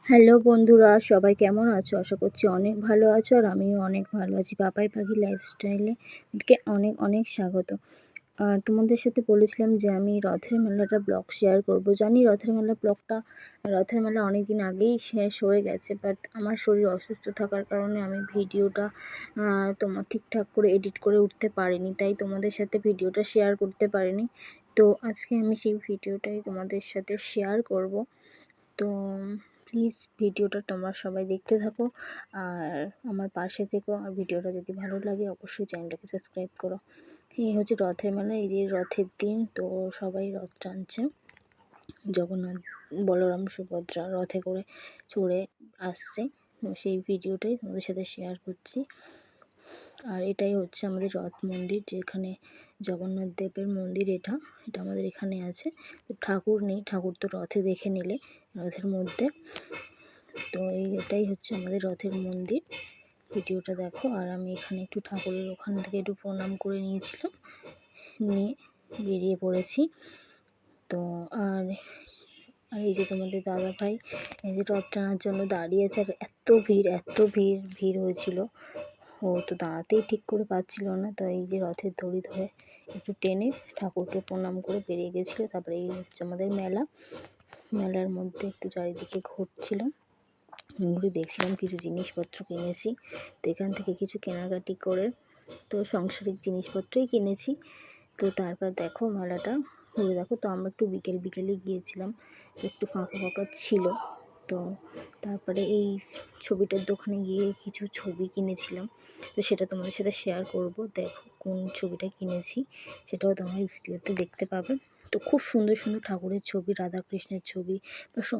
Hello বন্ধুরা, সবাই কেমন আছো? আশা করছি অনেক ভালো আছো আর আমিও অনেক ভালো আছি। পাপাই পাখি লাইফস্টাইলে অনেক অনেক স্বাগত। আর তোমাদের সাথে বলেছিলাম যে আমি রথের মেলাটা ব্লগ শেয়ার করব। জানি রথের মেলা অনেক দিন আগেই শেষ হয়ে গেছে, বাট আমার শরীর অসুস্থ থাকার কারণে আমি ভিডিওটা তোমার ঠিকঠাক করে এডিট করে উঠতে পারিনি, তাই তোমাদের সাথে ভিডিওটা শেয়ার করতে পারিনি। তো আজকে আমি সেই ভিডিওটাই তোমাদের সাথে শেয়ার করব। তো প্লিজ ভিডিওটা তোমরা সবাই দেখতে থাকো আর আমার পাশে থেকো। আর ভিডিওটা যদি ভালো লাগে অবশ্যই চ্যানেলটাকে সাবস্ক্রাইব করো। এই হচ্ছে রথের মেলা, এই যে রথের দিন, তো সবাই রথ টানছে। জগন্নাথ, বলরাম, সুভদ্রা রথে করে চড়ে আসছে। তো সেই ভিডিওটাই তোমাদের সাথে শেয়ার করছি। আর এটাই হচ্ছে আমাদের রথ মন্দির, যেখানে জগন্নাথ দেবের মন্দির। এটা আমাদের এখানে আছে। তো ঠাকুর নেই, ঠাকুর তো রথে দেখে নিলে রথের মধ্যে। তো এটাই হচ্ছে আমাদের রথের মন্দির। ভিডিওটা দেখো। আর আমি এখানে একটু ঠাকুরের ওখান থেকে একটু প্রণাম করে নিয়েছিলাম, নিয়ে বেরিয়ে পড়েছি। তো আর এই যে তোমাদের দাদা ভাই এই যে রথ টানার জন্য দাঁড়িয়ে আছে। আর এত ভিড় হয়েছিল, ও তো দাঁড়াতেই ঠিক করে পাচ্ছিল না। তো এই যে রথের দড়ি ধরে একটু টেনে ঠাকুরকে প্রণাম করে বেরিয়ে গেছিলো। তারপরে এই হচ্ছে আমাদের মেলার মধ্যে একটু চারিদিকে ঘুরছিলাম, ঘুরে দেখছিলাম, কিছু জিনিসপত্র কিনেছি। তো এখান থেকে কিছু কেনাকাটি করে তো সাংসারিক জিনিসপত্রই কিনেছি। তো তারপর দেখো মেলাটা ঘুরে দেখো। তো আমরা একটু বিকেলে গিয়েছিলাম, একটু ফাঁকা ছিল। তো তারপরে এই ছবিটার দোকানে গিয়ে কিছু ছবি কিনেছিলাম, তো সেটা তোমাদের সাথে শেয়ার করব। দেখো কোন ছবিটা কিনেছি সেটাও তোমরা এই ভিডিওতে দেখতে পাবে। তো খুব সুন্দর ঠাকুরের ছবি, রাধাকৃষ্ণের ছবি,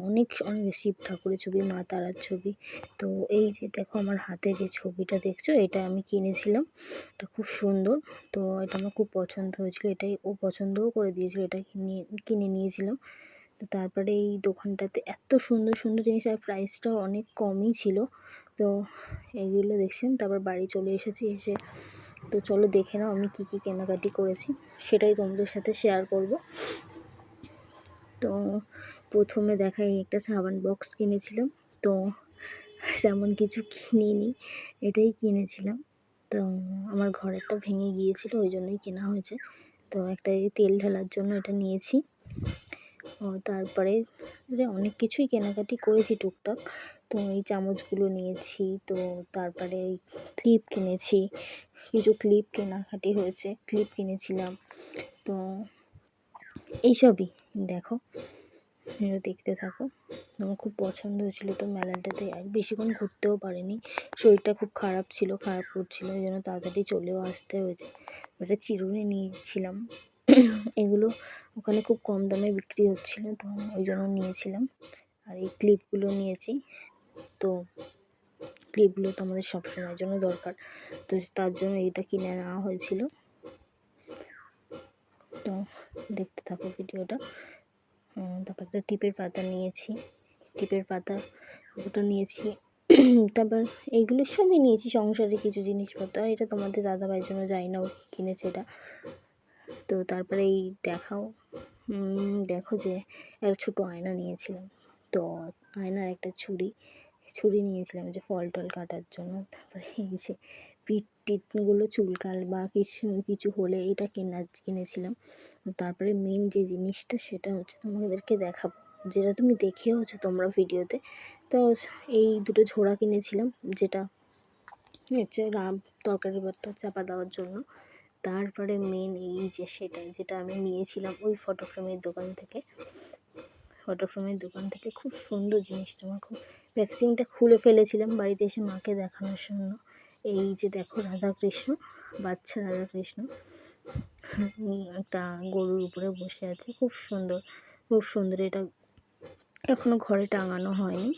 অনেক শিব ঠাকুরের ছবি, মা তারার ছবি। তো এই যে দেখো আমার হাতে যে ছবিটা দেখছো, এটা আমি কিনেছিলাম। এটা খুব সুন্দর। তো এটা আমার খুব পছন্দ হয়েছিল, এটাই ও পছন্দও করে দিয়েছিল, এটা কিনে নিয়েছিলাম। তো তারপরে এই দোকানটাতে এত সুন্দর জিনিস, আর প্রাইসটাও অনেক কমই ছিল। তো এইগুলো দেখছিলাম। তারপর বাড়ি চলে এসেছি। তো চলো দেখে নাও আমি কি কেনাকাটি করেছি, সেটাই তোমাদের সাথে শেয়ার করব। তো প্রথমে দেখাই, একটা সাবান বক্স কিনেছিলাম। তো তেমন কিছু কিনিনি, এটাই কিনেছিলাম। তো আমার ঘর একটা ভেঙে গিয়েছিল, ওই জন্যই কেনা হয়েছে। তো একটা তেল ঢালার জন্য এটা নিয়েছি। তারপরে অনেক কিছুই কেনাকাটি করেছি টুকটাক। তো এই চামচগুলো নিয়েছি। তো তারপরে এই ক্লিপ কিনেছি, কিছু ক্লিপ কেনাকাটি হয়েছে, ক্লিপ কিনেছিলাম। তো এইসবই দেখো, দেখতে থাকো। আমার খুব পছন্দ হয়েছিল। তো মেলাটাতে আর বেশিক্ষণ ঘুরতেও পারিনি, শরীরটা খুব খারাপ করছিল, ওই জন্য তাড়াতাড়ি চলেও আসতে হয়েছে। একটা চিরুনি নিয়েছিলাম, এগুলো ওখানে খুব কম দামে বিক্রি হচ্ছিলো, তো ওই জন্য নিয়েছিলাম। আর এই ক্লিপগুলো নিয়েছি। তো ক্লিপগুলো তো আমাদের সবসময়ের জন্য দরকার, তো তার জন্য এটা কিনে নেওয়া হয়েছিল। তো দেখতে থাকো ভিডিওটা। তারপর একটা টিপের পাতা নিয়েছি, ওটা নিয়েছি। তারপর এইগুলো সবই নিয়েছি, সংসারে কিছু জিনিসপত্র। আর এটা তোমাদের দাদাভাইয়ের জন্য, যাই না ও কিনেছে এটা। তো তারপরে এই দেখো যে একটা ছোটো আয়না নিয়েছিলাম। তো আয়নার একটা ছুরি নিয়েছিলাম যে ফল টল কাটার জন্য। তারপরে এই যে টিটগুলো চুলকাল বা কিছু হলে এটা কিনেছিলাম। তারপরে মেন যে জিনিসটা সেটা হচ্ছে তোমাদেরকে দেখাবো, যেটা তুমি দেখেওছো তোমরা ভিডিওতে। তো এই দুটো ঝোড়া কিনেছিলাম, যেটা হচ্ছে তরকারি ভর্তা চাপা দেওয়ার জন্য। তারপরে মেন এই যে যেটা আমি নিয়েছিলাম ওই ফটো ফ্রেমের দোকান থেকে খুব সুন্দর জিনিসটা, আমার খুব প্যাকেজিংটা খুলে ফেলেছিলাম বাড়িতে এসে মাকে দেখানোর জন্য। এই যে দেখো বাচ্চা রাধাকৃষ্ণ একটা গরুর উপরে বসে আছে, খুব সুন্দর। এটা এখনো ঘরে টাঙানো হয়নি,